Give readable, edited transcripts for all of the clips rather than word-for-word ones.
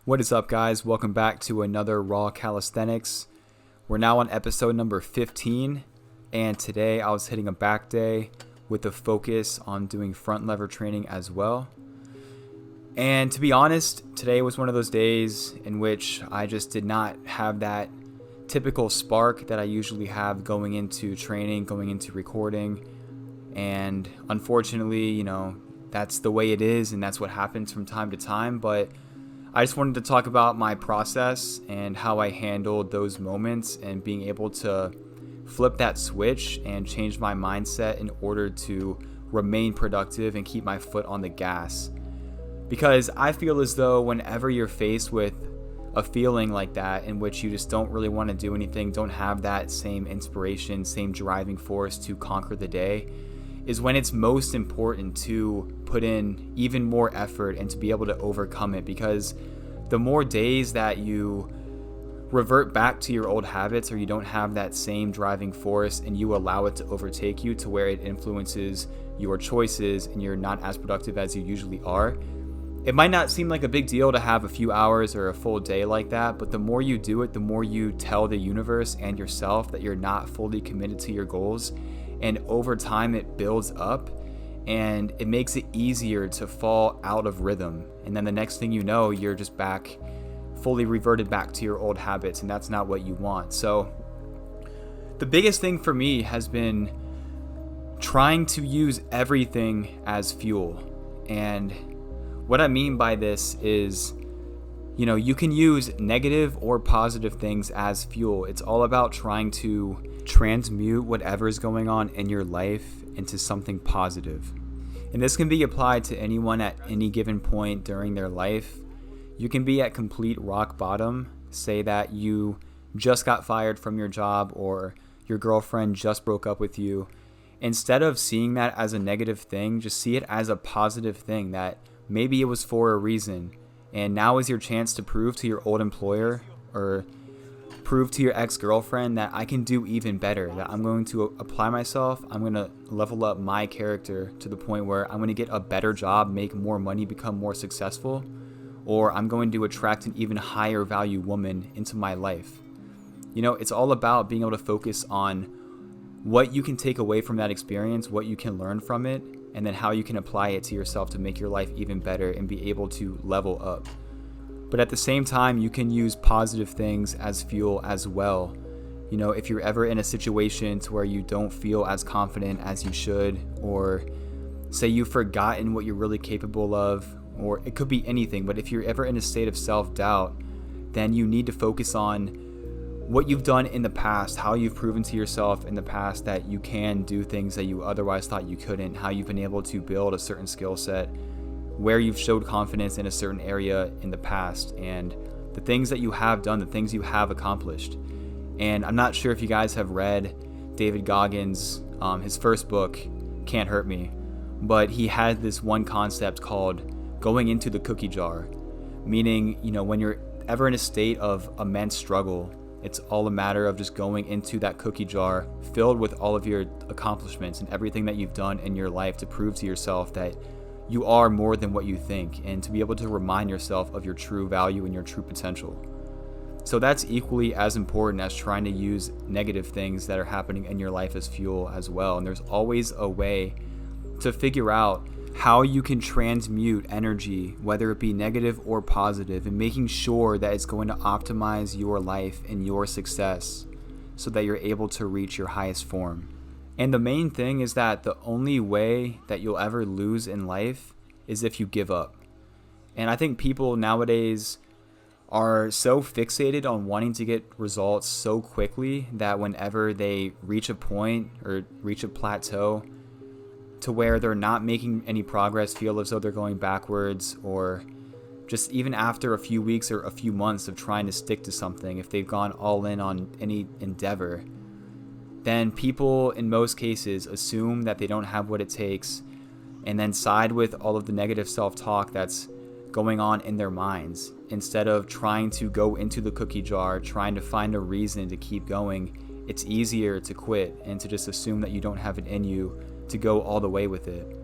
What is up, guys? Welcome back to another Raw Calisthenics. We're now on episode number 15, and today I was hitting a back day with a focus on doing front lever training as well. And to be honest, today was one of those days in which I just did not have that typical spark that I usually have going into training, going into recording. And unfortunately, that's the way it is, and that's what happens from time to time. But I just wanted to talk about my process and how I handled those moments and being able to flip that switch and change my mindset in order to remain productive and keep my foot on the gas. Because I feel as though whenever you're faced with a feeling like that in which you just don't really want to do anything, don't have that same inspiration, same driving force to conquer the day, is when it's most important to put in even more effort and to be able to overcome it. Because the more days that you revert back to your old habits, or you don't have that same driving force and you allow it to overtake you to where it influences your choices and you're not as productive as you usually are, it might not seem like a big deal to have a few hours or a full day like that, but the more you do it, the more you tell the universe and yourself that you're not fully committed to your goals. And over time, it builds up and it makes it easier to fall out of rhythm. And then the next thing you know, you're just back, fully reverted back to your old habits, and that's not what you want. So the biggest thing for me has been trying to use everything as fuel. And what I mean by this is, you can use negative or positive things as fuel. It's all about trying to transmute whatever is going on in your life into something positive. And this can be applied to anyone at any given point during their life. You can be at complete rock bottom, say that you just got fired from your job or your girlfriend just broke up with you. Instead of seeing that as a negative thing, just see it as a positive thing, that maybe it was for a reason. And now is your chance to prove to your old employer or prove to your ex-girlfriend that I can do even better, that I'm going to apply myself, I'm going to level up my character to the point where I'm going to get a better job, make more money, become more successful, or I'm going to attract an even higher value woman into my life. It's all about being able to focus on what you can take away from that experience, what you can learn from it, and then how you can apply it to yourself to make your life even better and be able to level up. But at the same time, you can use positive things as fuel as well. If you're ever in a situation to where you don't feel as confident as you should, or say you've forgotten what you're really capable of, or it could be anything, but if you're ever in a state of self-doubt, then you need to focus on what you've done in the past, how you've proven to yourself in the past that you can do things that you otherwise thought you couldn't, how you've been able to build a certain skill set, where you've showed confidence in a certain area in the past, and the things that you have done, the things you have accomplished. And I'm not sure if you guys have read David Goggins' his first book, Can't Hurt Me, but he had this one concept called going into the cookie jar, meaning, when you're ever in a state of immense struggle, it's all a matter of just going into that cookie jar filled with all of your accomplishments and everything that you've done in your life to prove to yourself that you are more than what you think, and to be able to remind yourself of your true value and your true potential. So that's equally as important as trying to use negative things that are happening in your life as fuel as well. And there's always a way to figure out how you can transmute energy, whether it be negative or positive, and making sure that it's going to optimize your life and your success so that you're able to reach your highest form. And the main thing is that the only way that you'll ever lose in life is if you give up. And I think people nowadays are so fixated on wanting to get results so quickly that whenever they reach a point or reach a plateau to where they're not making any progress, feel as though they're going backwards, or just even after a few weeks or a few months of trying to stick to something, if they've gone all in on any endeavor, then people in most cases assume that they don't have what it takes, and then side with all of the negative self-talk that's going on in their minds, instead of trying to go into the cookie jar, trying to find a reason to keep going. It's easier to quit and to just assume that you don't have it in you to go all the way with it.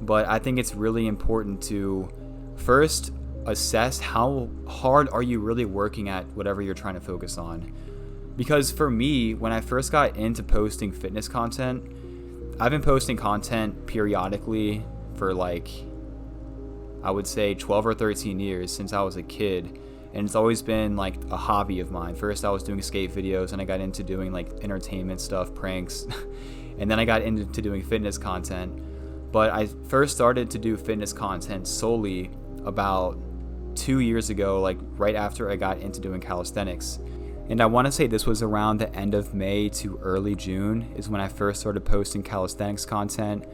But I think it's really important to first assess how hard are you really working at whatever you're trying to focus on. Because for me, when I first got into posting fitness content, I've been posting content periodically for like, I would say 12 or 13 years since I was a kid. And it's always been like a hobby of mine. First I was doing skate videos, and I got into doing like entertainment stuff, pranks. And then I got into doing fitness content. But I first started to do fitness content solely about 2 years ago, like right after I got into doing calisthenics. And I want to say this was around the end of May to early June is when I first started posting calisthenics content.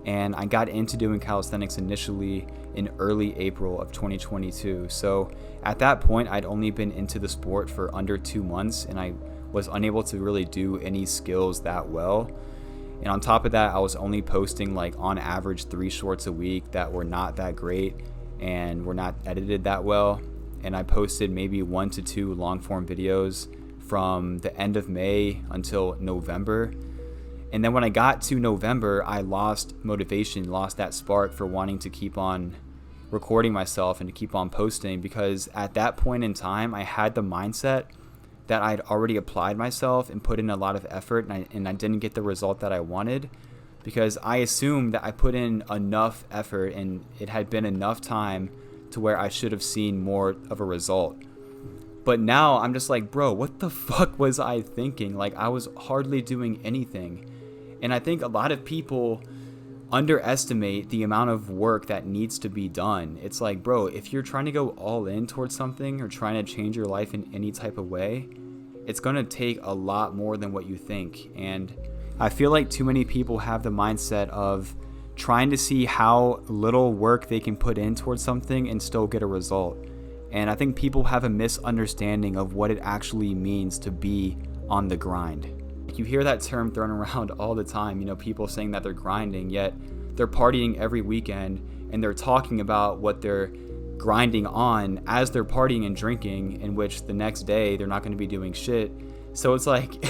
And I got into doing calisthenics initially in early April of 2022. So at that point, I'd only been into the sport for under 2 months, and I was unable to really do any skills that well. And on top of that, I was only posting like on average 3 shorts a week that were not that great and were not edited that well. And I posted maybe 1 to 2 long form videos from the end of May until November. And then when I got to November, I lost motivation, lost that spark for wanting to keep on recording myself and to keep on posting, because at that point in time, I had the mindset that I'd already applied myself and put in a lot of effort, and I didn't get the result that I wanted, because I assumed that I put in enough effort and it had been enough time to where I should have seen more of a result. But now I'm just like, bro, what the fuck was I thinking? Like, I was hardly doing anything. And I think a lot of people underestimate the amount of work that needs to be done. It's like, bro, if you're trying to go all in towards something or trying to change your life in any type of way, it's going to take a lot more than what you think. And I feel like too many people have the mindset of trying to see how little work they can put in towards something and still get a result. And I think people have a misunderstanding of what it actually means to be on the grind. You hear that term thrown around all the time, people saying that they're grinding, yet they're partying every weekend, and they're talking about what they're grinding on as they're partying and drinking, in which the next day they're not going to be doing shit. So it's like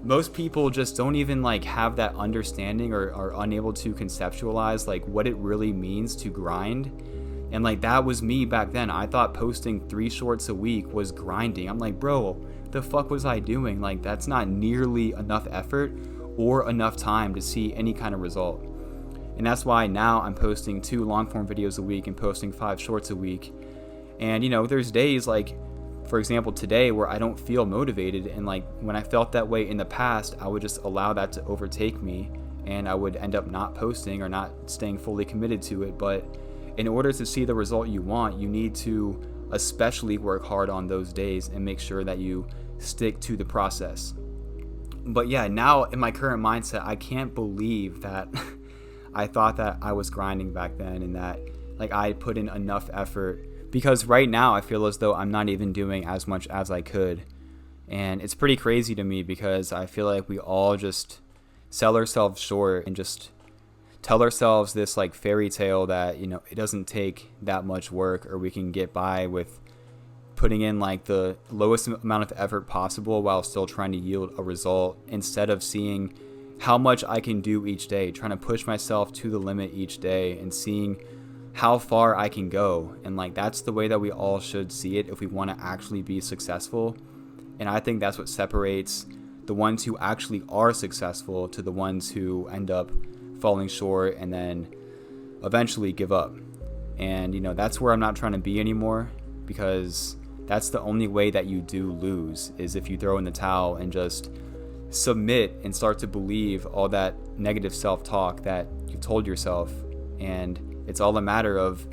most people just don't even like have that understanding, or are unable to conceptualize like what it really means to grind. And like that was me back then. I thought posting 3 shorts a week was grinding. I'm like, bro, the fuck was I doing? Like, that's not nearly enough effort or enough time to see any kind of result. And that's why now I'm posting 2 long form videos a week and posting 5 shorts a week. And there's days like, for example, today where I don't feel motivated, and like when I felt that way in the past, I would just allow that to overtake me, and I would end up not posting or not staying fully committed to it. But in order to see the result you want, you need to especially work hard on those days and make sure that you stick to the process. But yeah, now in my current mindset, I can't believe that I thought that I was grinding back then and that like I put in enough effort, because right now I feel as though I'm not even doing as much as I could. And it's pretty crazy to me, because I feel like we all just sell ourselves short and just tell ourselves this like fairy tale that it doesn't take that much work, or we can get by with putting in like the lowest amount of effort possible while still trying to yield a result, instead of seeing how much I can do each day, trying to push myself to the limit each day and seeing how far I can go. And like that's the way that we all should see it if we want to actually be successful. And I think that's what separates the ones who actually are successful to the ones who end up falling short and then eventually give up. And that's where I'm not trying to be anymore, because that's the only way that you do lose, is if you throw in the towel and just submit and start to believe all that negative self-talk that you've told yourself. And it's all a matter of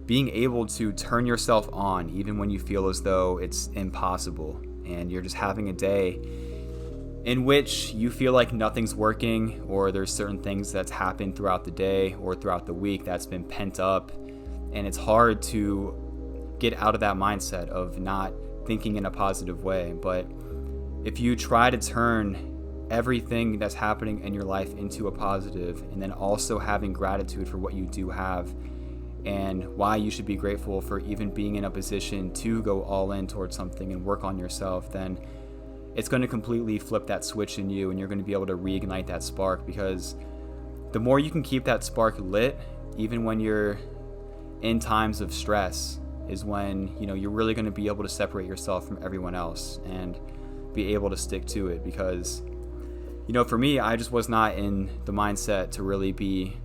being able to turn yourself on even when you feel as though it's impossible, and you're just having a day in which you feel like nothing's working, or there's certain things that's happened throughout the day or throughout the week that's been pent up, and it's hard to get out of that mindset of not thinking in a positive way. But if you try to turn everything that's happening in your life into a positive, and then also having gratitude for what you do have and why you should be grateful for even being in a position to go all in towards something and work on yourself, then it's going to completely flip that switch in you, and you're going to be able to reignite that spark. Because the more you can keep that spark lit, even when you're in times of stress, is when, you're really going to be able to separate yourself from everyone else and be able to stick to it. Because, for me, I just was not in the mindset to really be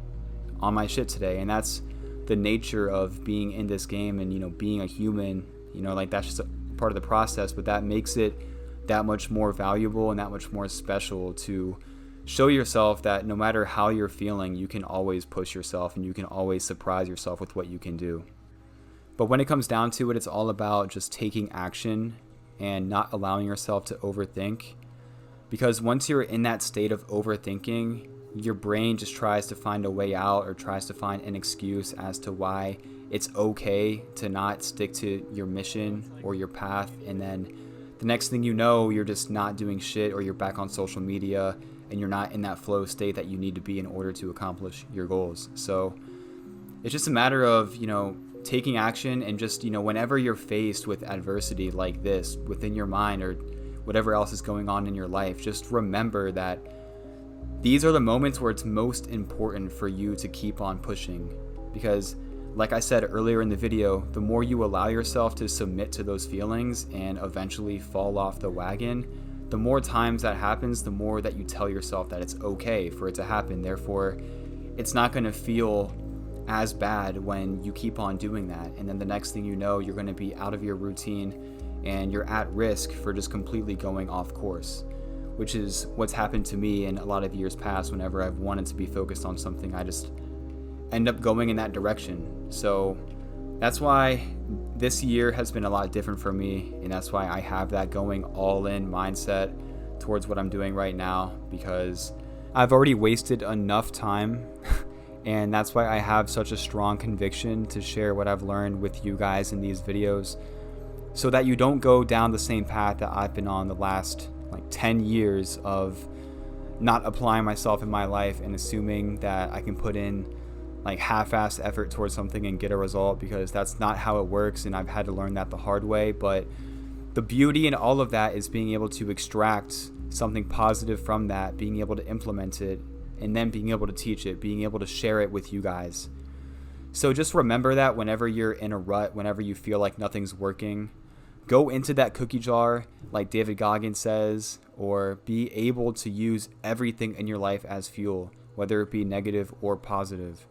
on my shit today. And that's the nature of being in this game and, being a human, that's just a part of the process. But that makes it that much more valuable and that much more special to show yourself that no matter how you're feeling, you can always push yourself and you can always surprise yourself with what you can do. But when it comes down to it, it's all about just taking action and not allowing yourself to overthink. Because once you're in that state of overthinking, your brain just tries to find a way out or tries to find an excuse as to why it's okay to not stick to your mission or your path. And then the next thing you know, you're just not doing shit, or you're back on social media and you're not in that flow state that you need to be in order to accomplish your goals. So it's just a matter of, taking action and just, whenever you're faced with adversity like this within your mind or whatever else is going on in your life, just remember that these are the moments where it's most important for you to keep on pushing. Because like I said earlier in the video, the more you allow yourself to submit to those feelings and eventually fall off the wagon, the more times that happens, the more that you tell yourself that it's okay for it to happen. Therefore, it's not going to feel as bad when you keep on doing that. And then the next thing you know, you're going to be out of your routine and you're at risk for just completely going off course, which is what's happened to me in a lot of years past. Whenever I've wanted to be focused on something, I just end up going in that direction. So that's why this year has been a lot different for me, and that's why I have that going all in mindset towards what I'm doing right now, because I've already wasted enough time and that's why I have such a strong conviction to share what I've learned with you guys in these videos, so that you don't go down the same path that I've been on the last 10 years of not applying myself in my life and assuming that I can put in half-assed effort towards something and get a result, because that's not how it works, and I've had to learn that the hard way. But the beauty in all of that is being able to extract something positive from that, being able to implement it, and then being able to teach it, being able to share it with you guys. So just remember that whenever you're in a rut, whenever you feel like nothing's working, go into that cookie jar like David Goggins says, or be able to use everything in your life as fuel, whether it be negative or positive.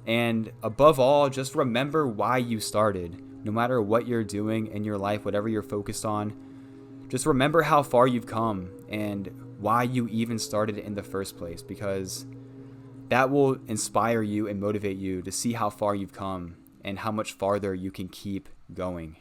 And above all, just remember why you started. No matter what you're doing in your life, whatever you're focused on, just remember how far you've come and why you even started in the first place, because that will inspire you and motivate you to see how far you've come and how much farther you can keep going.